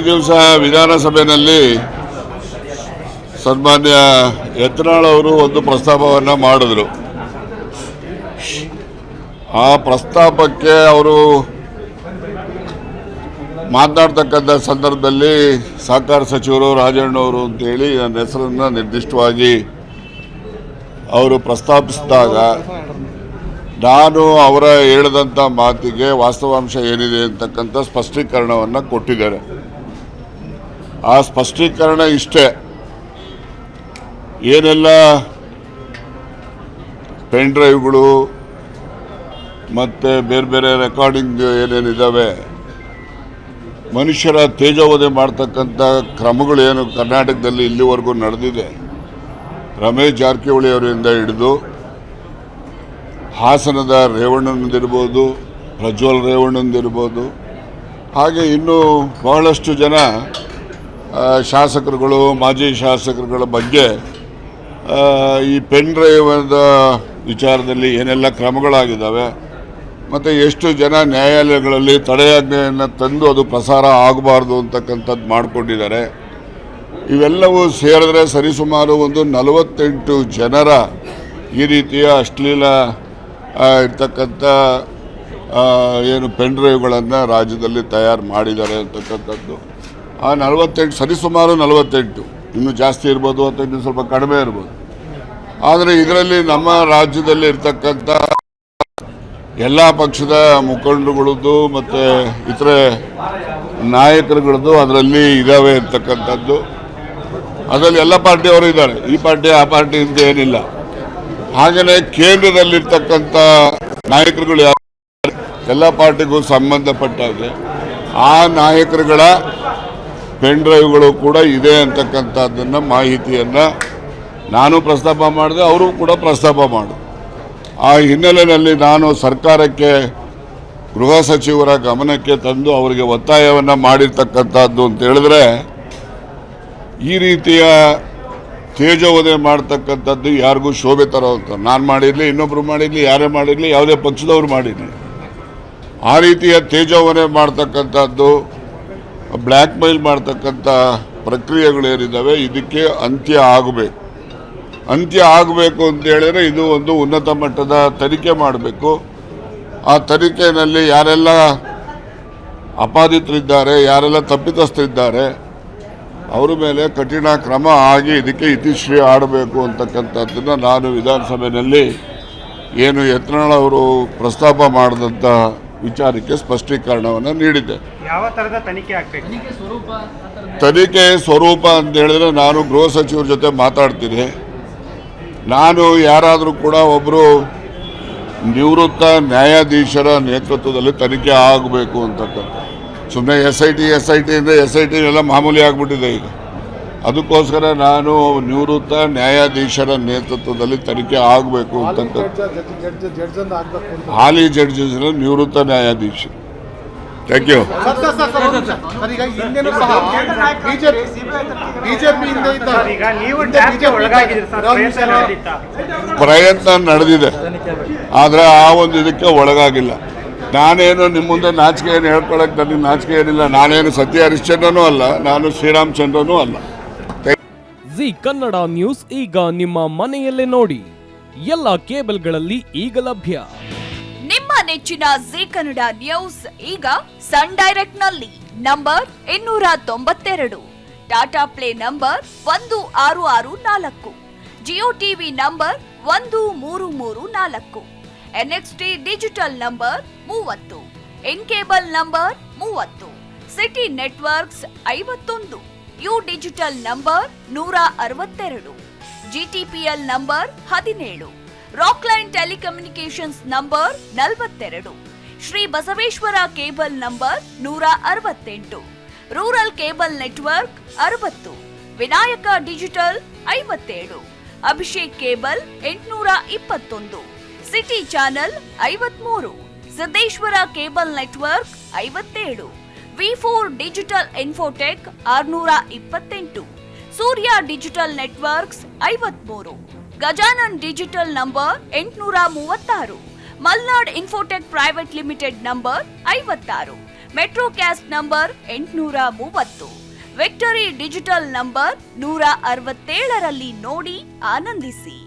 ದಿವಸ ವಿಧಾನಸಭೆಯಲ್ಲಿ ಸನ್ಮಾನ್ಯ ಯತ್ನಾಳ್ ಅವರು ಒಂದು ಪ್ರಸ್ತಾಪವನ್ನು ಮಾಡಿದ್ರು. ಆ ಪ್ರಸ್ತಾಪಕ್ಕೆ ಅವರು ಮಾತನಾಡ್ತಕ್ಕಂಥ ಸಂದರ್ಭದಲ್ಲಿ ಸಹಕಾರ ಸಚಿವರು ರಾಜಣ್ಣವರು ಅಂತೇಳಿ ನನ್ನ ಹೆಸರನ್ನು ನಿರ್ದಿಷ್ಟವಾಗಿ ಅವರು ಪ್ರಸ್ತಾಪಿಸಿದಾಗ ನಾನು ಅವರ ಹೇಳಿದಂಥ ಮಾತಿಗೆ ವಾಸ್ತವಾಂಶ ಏನಿದೆ ಅಂತಕ್ಕಂಥ ಸ್ಪಷ್ಟೀಕರಣವನ್ನು ಕೊಟ್ಟಿದ್ದಾರೆ. ಆ ಸ್ಪಷ್ಟೀಕರಣ ಇಷ್ಟೇ, ಏನೆಲ್ಲ ಪೆನ್ ಡ್ರೈವ್ಗಳು ಮತ್ತು ಬೇರೆ ಬೇರೆ ರೆಕಾರ್ಡಿಂಗ್ ಏನೇನಿದ್ದಾವೆ, ಮನುಷ್ಯರ ತೇಜೋವಧೆ ಮಾಡ್ತಕ್ಕಂಥ ಕ್ರಮಗಳೇನು ಕರ್ನಾಟಕದಲ್ಲಿ ಇಲ್ಲಿವರೆಗೂ ನಡೆದಿದೆ, ರಮೇಶ್ ಜಾರಕಿಹೊಳಿ ಅವರಿಂದ ಹಿಡಿದು ಹಾಸನದ ರೇವಣ್ಣನದಿರ್ಬೋದು, ಪ್ರಜ್ವಲ್ ರೇವಣ್ಣನದಿರ್ಬೋದು, ಹಾಗೆ ಇನ್ನೂ ಬಹಳಷ್ಟು ಜನ ಶಾಸಕರುಗಳು, ಮಾಜಿ ಶಾಸಕರುಗಳ ಬಗ್ಗೆ ಈ ಪೆನ್ ಡ್ರೈವದ ವಿಚಾರದಲ್ಲಿ ಏನೆಲ್ಲ ಕ್ರಮಗಳಾಗಿದ್ದಾವೆ ಮತ್ತು ಎಷ್ಟು ಜನ ನ್ಯಾಯಾಲಯಗಳಲ್ಲಿ ತಡೆಯಾಜ್ಞೆಯನ್ನು ತಂದು ಅದು ಪ್ರಸಾರ ಆಗಬಾರ್ದು ಅಂತಕ್ಕಂಥದ್ದು ಮಾಡಿಕೊಂಡಿದ್ದಾರೆ. ಇವೆಲ್ಲವೂ ಸೇರಿದ್ರೆ ಸರಿಸುಮಾರು ಒಂದು 48 ಜನರ ಈ ರೀತಿಯ ಅಶ್ಲೀಲ ಇರ್ತಕ್ಕಂಥ ಏನು ಪೆನ್ ಡ್ರೈವ್ಗಳನ್ನು ರಾಜ್ಯದಲ್ಲಿ ತಯಾರು ಮಾಡಿದ್ದಾರೆ ಅಂತಕ್ಕಂಥದ್ದು. ಆ 48 ಸರಿಸುಮಾರು 48, ಇನ್ನೂ ಜಾಸ್ತಿ ಇರ್ಬೋದು ಅಥವಾ ಇನ್ನೂ ಸ್ವಲ್ಪ ಕಡಿಮೆ ಇರ್ಬೋದು. ಆದರೆ ಇದರಲ್ಲಿ ನಮ್ಮ ರಾಜ್ಯದಲ್ಲಿ ಇರ್ತಕ್ಕಂಥ ಎಲ್ಲ ಪಕ್ಷದ ಮುಖಂಡರುಗಳದ್ದು ಮತ್ತು ಇತರೆ ನಾಯಕರುಗಳದ್ದು ಅದರಲ್ಲಿ ಇದ್ದಾವೆ ಇರ್ತಕ್ಕಂಥದ್ದು. ಅದರಲ್ಲಿ ಎಲ್ಲ ಪಾರ್ಟಿಯವರು ಇದ್ದಾರೆ, ಈ ಪಾರ್ಟಿ ಆ ಪಾರ್ಟಿ ಅಂತ ಏನಿಲ್ಲ. ಹಾಗೆಯೇ ಕೇಂದ್ರದಲ್ಲಿರ್ತಕ್ಕಂಥ ನಾಯಕರುಗಳು ಎಲ್ಲ ಪಾರ್ಟಿಗೂ ಸಂಬಂಧಪಟ್ಟಾಗೆ ಆ ನಾಯಕರುಗಳ ಪೆನ್ ಡ್ರೈವ್ಗಳು ಕೂಡ ಇದೆ ಅಂತಕ್ಕಂಥದ್ದನ್ನು ಮಾಹಿತಿಯನ್ನು ನಾನು ಪ್ರಸ್ತಾಪ ಮಾಡಿದೆ, ಅವರು ಕೂಡ ಪ್ರಸ್ತಾಪ ಮಾಡಿದೆ. ಆ ಹಿನ್ನೆಲೆಯಲ್ಲಿ ನಾನು ಸರ್ಕಾರಕ್ಕೆ, ಗೃಹ ಸಚಿವರ ಗಮನಕ್ಕೆ ತಂದು ಅವರಿಗೆ ಒತ್ತಾಯವನ್ನು ಮಾಡಿರ್ತಕ್ಕಂಥದ್ದು ಅಂತ ಹೇಳಿದ್ರೆ, ಈ ರೀತಿಯ ತೇಜೋವಧೆ ಮಾಡ್ತಕ್ಕಂಥದ್ದು ಯಾರಿಗೂ ಶೋಭೆ ತರೋಂಥ, ನಾನು ಮಾಡಿರಲಿ, ಇನ್ನೊಬ್ಬರು ಮಾಡಿರಲಿ, ಯಾರೇ ಮಾಡಿರಲಿ, ಯಾವುದೇ ಪಕ್ಷದವ್ರು ಮಾಡಿರಲಿ, ಆ ರೀತಿಯ ತೇಜೋವಧೆ ಮಾಡ್ತಕ್ಕಂಥದ್ದು, ಬ್ಲ್ಯಾಕ್ ಮೇಲ್ ಮಾಡ್ತಕ್ಕಂಥ ಪ್ರಕ್ರಿಯೆಗಳೇನಿದ್ದಾವೆ ಇದಕ್ಕೆ ಅಂತ್ಯ ಆಗಬೇಕು. ಅಂತ್ಯ ಆಗಬೇಕು ಅಂತ ಹೇಳಿದ್ರೆ ಇದು ಒಂದು ಉನ್ನತ ಮಟ್ಟದ ತನಿಖೆ ಮಾಡಬೇಕು. ಆ ತನಿಖೆಯಲ್ಲಿ ಯಾರೆಲ್ಲ ಅಪಾದಿತರಿದ್ದಾರೆ, ಯಾರೆಲ್ಲ ತಪ್ಪಿತಸ್ಥರಿದ್ದಾರೆ, ಅವರ ಮೇಲೆ ಕಠಿಣ ಕ್ರಮ ಆಗಿ ಇದಕ್ಕೆ ಇತಿಶ್ರೀ ಆಡಬೇಕು ಅಂತಕ್ಕಂಥದ್ದನ್ನು ನಾನು ವಿಧಾನಸಭೆಯಲ್ಲಿ ಏನು ಯತ್ನಾಳ್ ಅವರು ಪ್ರಸ್ತಾಪ ಮಾಡಿದಂಥ ವಿಚಾರಕ್ಕೆ ಸ್ಪಷ್ಟೀಕರಣವನ್ನು ನೀಡಿದ್ದೆ. ಯಾವ ಥರದ ತನಿಖೆ ಆಗಬೇಕು, ತನಿಖೆ ಸ್ವರೂಪ ಅಂತ ಹೇಳಿದ್ರೆ ನಾನು ಗೃಹ ಸಚಿವರ ಜೊತೆ ಮಾತಾಡ್ತೀನಿ. ನಾನು ಯಾರಾದರೂ ಕೂಡ ಒಬ್ಬರು ನಿವೃತ್ತ ನ್ಯಾಯಾಧೀಶರ ನೇತೃತ್ವದಲ್ಲಿ ತನಿಖೆ ಆಗಬೇಕು ಅಂತಕ್ಕಂಥ, ಸುಮ್ಮನೆ SIT ಅಂದರೆ SIT ಎಲ್ಲ ಮಾಮೂಲಿ ಆಗಿಬಿಟ್ಟಿದೆ ಈಗ. ಅದಕ್ಕೋಸ್ಕರ ನಾನು ನಿವೃತ್ತ ನ್ಯಾಯಾಧೀಶರ ನೇತೃತ್ವದಲ್ಲಿ ತನಿಖೆ ಆಗಬೇಕು ಅಂತಕ್ಕಂಥ, ಹಾಲಿ ಜಡ್ಜಸ್ ನಿವೃತ್ತ ನ್ಯಾಯಾಧೀಶರು. Thank you. ಪ್ರಯತ್ನ ನಡೆದಿದೆ, ಆದರೆ ಆ ಒಂದು ಇದಕ್ಕೆ ಒಳಗಾಗಿಲ್ಲ. ನಾನೇನು ನಿಮ್ಮ ಮುಂದೆ ನಾಚಿಕೆ ಏನು ಹೇಳ್ಕೊಳಕ್ಕೆ ನನಗೆ ನಾಚಿಕೆ ಏನಿಲ್ಲ. ನಾನೇನು ಸತ್ಯ ಹರಿಶ್ಚಂದ್ರನೂ ಅಲ್ಲ, ನಾನು ಶ್ರೀರಾಮಚಂದ್ರನೂ ಅಲ್ಲ. ಜಿ ಕನ್ನಡ ನ್ಯೂಸ್ ಈಗ ನಿಮ್ಮ ಮನೆಯಲ್ಲೇ ನೋಡಿ. ಎಲ್ಲ ಕೇಬಲ್ಗಳಲ್ಲಿ ಈಗ ಲಭ್ಯ. ನಿಮ್ಮ ನೆಚ್ಚಿನ ಜಿ ಕನ್ನಡ ನ್ಯೂಸ್ ಈಗ ಸನ್ ಡೈರೆಕ್ಟ್ ನಲ್ಲಿ number 292, Tata play number 1664, Jio TV number 1334, NXT digital number 30, in cable number 30, city networks 51, U digital number 162, GTPL number 17, Rockline telecommunications number 42, Shri Basaveshwara cable number 168, rural cable network 60, Vinayaka digital 57, Abhishek cable 821, city channel 53, Siddeshwara cable network 57, V4 digital Infotech 628, Surya digital networks 53, Gajanan digital number 836, Malnad Infotech Private Limited number 56, Metrocast number 830, Victory Digital number 167ರಲ್ಲಿ ನೋಡಿ ಆನಂದಿಸಿ.